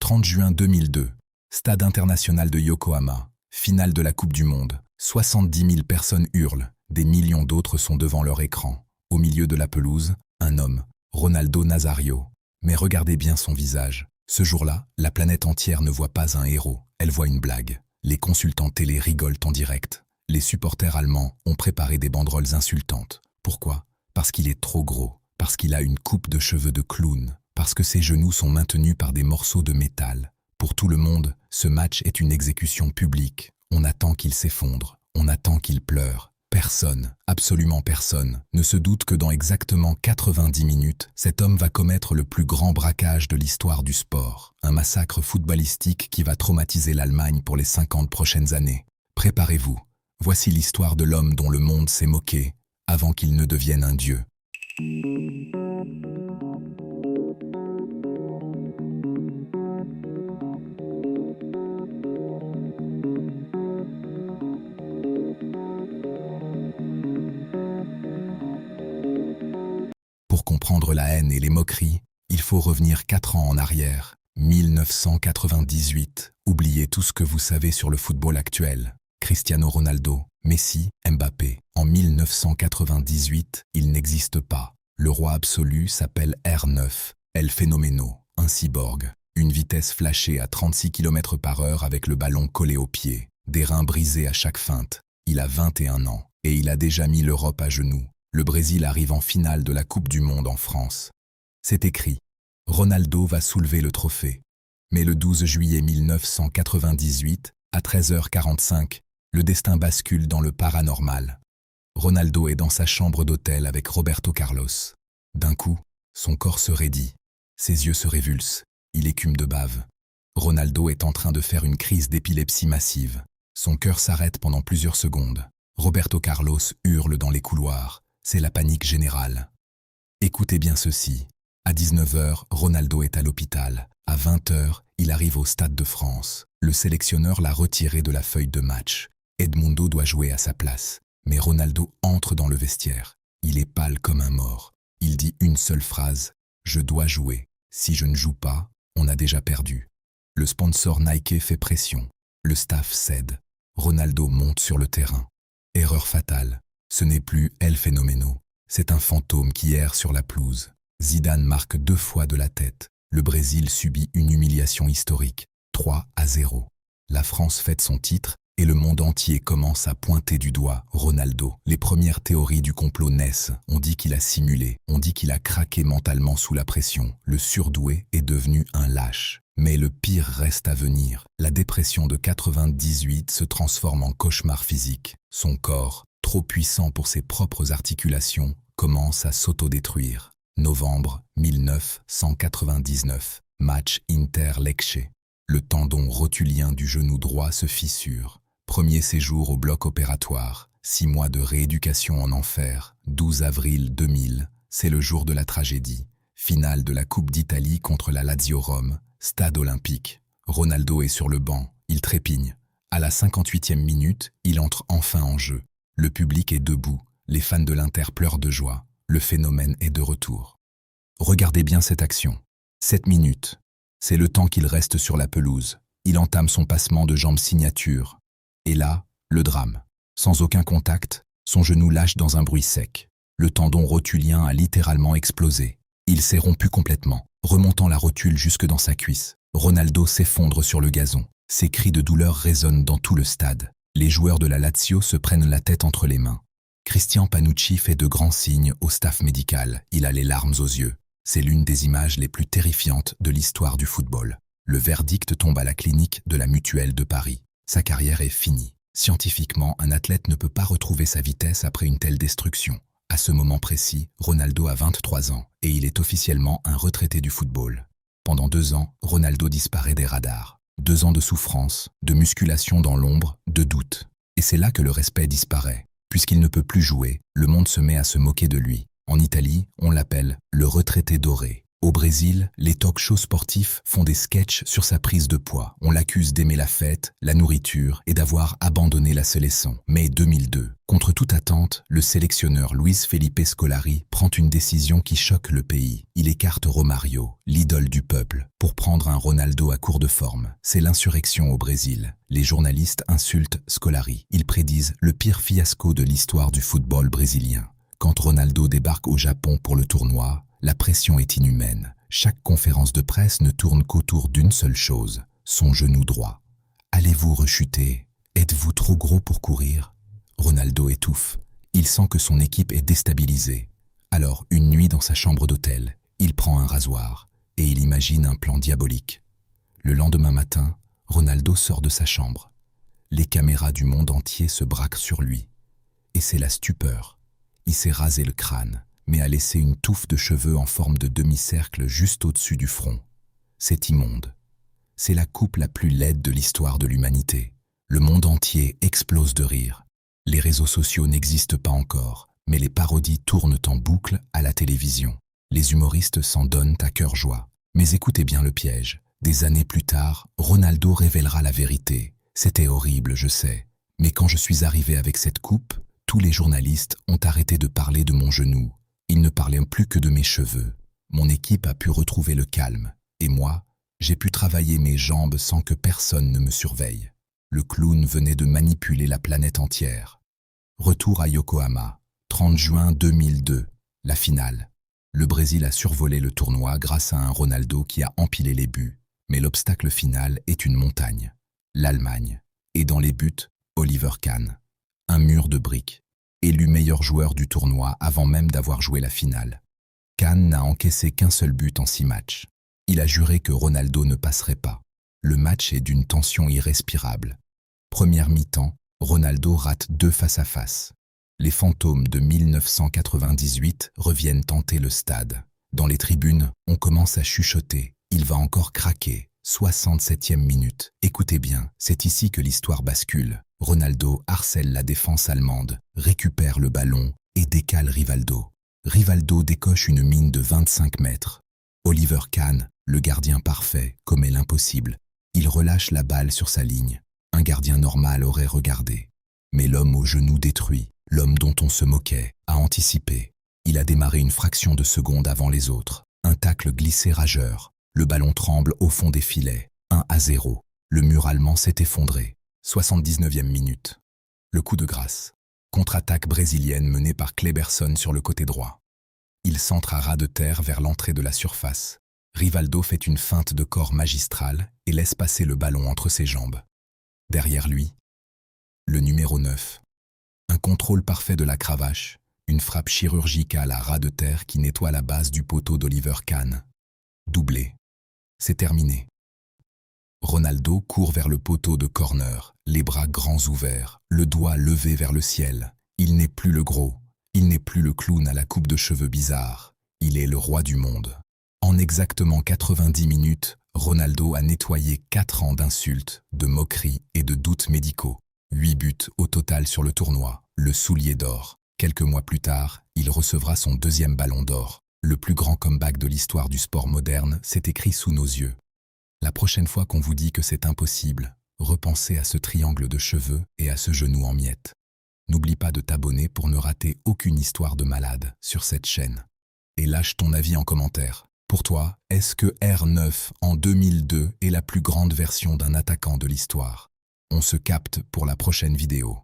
30 juin 2002, Stade international de Yokohama, finale de la Coupe du Monde. 70 000 personnes hurlent, des millions d'autres sont devant leur écran. Au milieu de la pelouse, un homme, Ronaldo Nazario. Mais regardez bien son visage. Ce jour-là, la planète entière ne voit pas un héros, elle voit une blague. Les consultants télé rigolent en direct. Les supporters allemands ont préparé des banderoles insultantes. Pourquoi? Parce qu'il est trop gros, parce qu'il a une coupe de cheveux de clown, parce que ses genoux sont maintenus par des morceaux de métal. Pour tout le monde, ce match est une exécution publique. On attend qu'il s'effondre, on attend qu'il pleure. Personne, absolument personne, ne se doute que dans exactement 90 minutes, cet homme va commettre le plus grand braquage de l'histoire du sport. Un massacre footballistique qui va traumatiser l'Allemagne pour les 50 prochaines années. Préparez-vous. Voici l'histoire de l'homme dont le monde s'est moqué, avant qu'il ne devienne un dieu. Pour comprendre la haine et les moqueries, il faut revenir 4 ans en arrière, 1998. Oubliez tout ce que vous savez sur le football actuel. Cristiano Ronaldo, Messi, Mbappé. En 1998, il n'existe pas. Le roi absolu s'appelle R9, El Fenomeno, un cyborg. Une vitesse flashée à 36 km/h avec le ballon collé au pied. Des reins brisés à chaque feinte. Il a 21 ans et il a déjà mis l'Europe à genoux. Le Brésil arrive en finale de la Coupe du Monde en France. C'est écrit. Ronaldo va soulever le trophée. Mais le 12 juillet 1998, à 13h45, le destin bascule dans le paranormal. Ronaldo est dans sa chambre d'hôtel avec Roberto Carlos. D'un coup, son corps se raidit. Ses yeux se révulsent. Il écume de bave. Ronaldo est en train de faire une crise d'épilepsie massive. Son cœur s'arrête pendant plusieurs secondes. Roberto Carlos hurle dans les couloirs. C'est la panique générale. Écoutez bien ceci. À 19h, Ronaldo est à l'hôpital. À 20h, il arrive au Stade de France. Le sélectionneur l'a retiré de la feuille de match. Edmundo doit jouer à sa place. Mais Ronaldo entre dans le vestiaire. Il est pâle comme un mort. Il dit une seule phrase. « Je dois jouer. Si je ne joue pas, on a déjà perdu. » Le sponsor Nike fait pression. Le staff cède. Ronaldo monte sur le terrain. Erreur fatale. Ce n'est plus El Fenomeno. C'est un fantôme qui erre sur la pelouse. Zidane marque 2 fois de la tête. Le Brésil subit une humiliation historique. 3-0. La France fête son titre et le monde entier commence à pointer du doigt Ronaldo. Les premières théories du complot naissent. On dit qu'il a simulé. On dit qu'il a craqué mentalement sous la pression. Le surdoué est devenu un lâche. Mais le pire reste à venir. La dépression de 98 se transforme en cauchemar physique. Son corps, trop puissant pour ses propres articulations, commence à s'autodétruire. Novembre 1999. Match Inter-Lecce. Le tendon rotulien du genou droit se fissure. Premier séjour au bloc opératoire. 6 mois de rééducation en enfer. 12 avril 2000. C'est le jour de la tragédie. Finale de la Coupe d'Italie contre la Lazio Rome. Stade olympique. Ronaldo est sur le banc. Il trépigne. À la 58e minute, il entre enfin en jeu. Le public est debout. Les fans de l'Inter pleurent de joie. Le phénomène est de retour. Regardez bien cette action. 7 minutes. C'est le temps qu'il reste sur la pelouse. Il entame son passement de jambes signature. Et là, le drame. Sans aucun contact, son genou lâche dans un bruit sec. Le tendon rotulien a littéralement explosé. Il s'est rompu complètement, remontant la rotule jusque dans sa cuisse. Ronaldo s'effondre sur le gazon. Ses cris de douleur résonnent dans tout le stade. Les joueurs de la Lazio se prennent la tête entre les mains. Christian Panucci fait de grands signes au staff médical. Il a les larmes aux yeux. C'est l'une des images les plus terrifiantes de l'histoire du football. Le verdict tombe à la clinique de la Mutuelle de Paris. Sa carrière est finie. Scientifiquement, un athlète ne peut pas retrouver sa vitesse après une telle destruction. À ce moment précis, Ronaldo a 23 ans et il est officiellement un retraité du football. Pendant 2 ans, Ronaldo disparaît des radars. 2 ans de souffrance, de musculation dans l'ombre, de doute. Et c'est là que le respect disparaît. Puisqu'il ne peut plus jouer, le monde se met à se moquer de lui. En Italie, on l'appelle le retraité doré. Au Brésil, les talk-shows sportifs font des sketchs sur sa prise de poids. On l'accuse d'aimer la fête, la nourriture et d'avoir abandonné la sélection. Mai 2002. Contre toute attente, le sélectionneur Luis Felipe Scolari prend une décision qui choque le pays. Il écarte Romario, l'idole du peuple, pour prendre un Ronaldo à court de forme. C'est l'insurrection au Brésil. Les journalistes insultent Scolari. Ils prédisent le pire fiasco de l'histoire du football brésilien. Quand Ronaldo débarque au Japon pour le tournoi, la pression est inhumaine. Chaque conférence de presse ne tourne qu'autour d'une seule chose, son genou droit. Allez-vous rechuter? Êtes-vous trop gros pour courir? Ronaldo étouffe. Il sent que son équipe est déstabilisée. Alors, une nuit dans sa chambre d'hôtel, il prend un rasoir et il imagine un plan diabolique. Le lendemain matin, Ronaldo sort de sa chambre. Les caméras du monde entier se braquent sur lui. Et c'est la stupeur. Il s'est rasé le crâne, mais a laissé une touffe de cheveux en forme de demi-cercle juste au-dessus du front. C'est immonde. C'est la coupe la plus laide de l'histoire de l'humanité. Le monde entier explose de rire. Les réseaux sociaux n'existent pas encore, mais les parodies tournent en boucle à la télévision. Les humoristes s'en donnent à cœur joie. Mais écoutez bien le piège. Des années plus tard, Ronaldo révélera la vérité. C'était horrible, je sais. Mais quand je suis arrivé avec cette coupe, tous les journalistes ont arrêté de parler de mon genou. Ils ne parlaient plus que de mes cheveux. Mon équipe a pu retrouver le calme. Et moi, j'ai pu travailler mes jambes sans que personne ne me surveille. Le clown venait de manipuler la planète entière. Retour à Yokohama, 30 juin 2002, la finale. Le Brésil a survolé le tournoi grâce à un Ronaldo qui a empilé les buts. Mais l'obstacle final est une montagne, l'Allemagne. Et dans les buts, Oliver Kahn. Un mur de briques. Élu meilleur joueur du tournoi avant même d'avoir joué la finale. Kahn n'a encaissé qu'un seul but en 6 matchs. Il a juré que Ronaldo ne passerait pas. Le match est d'une tension irrespirable. Première mi-temps, Ronaldo rate 2 face-à-face. Les fantômes de 1998 reviennent hanter le stade. Dans les tribunes, on commence à chuchoter. Il va encore craquer. 67e minute. Écoutez bien, c'est ici que l'histoire bascule. Ronaldo harcèle la défense allemande, récupère le ballon et décale Rivaldo. Rivaldo décoche une mine de 25 mètres. Oliver Kahn, le gardien parfait, commet l'impossible. Il relâche la balle sur sa ligne. Un gardien normal aurait regardé. Mais l'homme au genou détruit, l'homme dont on se moquait, a anticipé. Il a démarré une fraction de seconde avant les autres. Un tacle glissé rageur. Le ballon tremble au fond des filets. 1-0. Le mur allemand s'est effondré. 79e minute. Le coup de grâce. Contre-attaque brésilienne menée par Kleberson sur le côté droit. Il centre à ras de terre vers l'entrée de la surface. Rivaldo fait une feinte de corps magistrale et laisse passer le ballon entre ses jambes. Derrière lui, le numéro 9. Un contrôle parfait de la cravache, une frappe chirurgicale à ras de terre qui nettoie la base du poteau d'Oliver Kahn. Doublé. C'est terminé. Ronaldo court vers le poteau de corner, les bras grands ouverts, le doigt levé vers le ciel. Il n'est plus le gros, il n'est plus le clown à la coupe de cheveux bizarre. Il est le roi du monde. En exactement 90 minutes, Ronaldo a nettoyé 4 ans d'insultes, de moqueries et de doutes médicaux. 8 buts au total sur le tournoi, le soulier d'or. Quelques mois plus tard, il recevra son 2e ballon d'or. Le plus grand comeback de l'histoire du sport moderne s'est écrit sous nos yeux. La prochaine fois qu'on vous dit que c'est impossible, repensez à ce triangle de cheveux et à ce genou en miettes. N'oublie pas de t'abonner pour ne rater aucune histoire de malade sur cette chaîne. Et lâche ton avis en commentaire. Pour toi, est-ce que R9 en 2002 est la plus grande version d'un attaquant de l'histoire? On se capte pour la prochaine vidéo.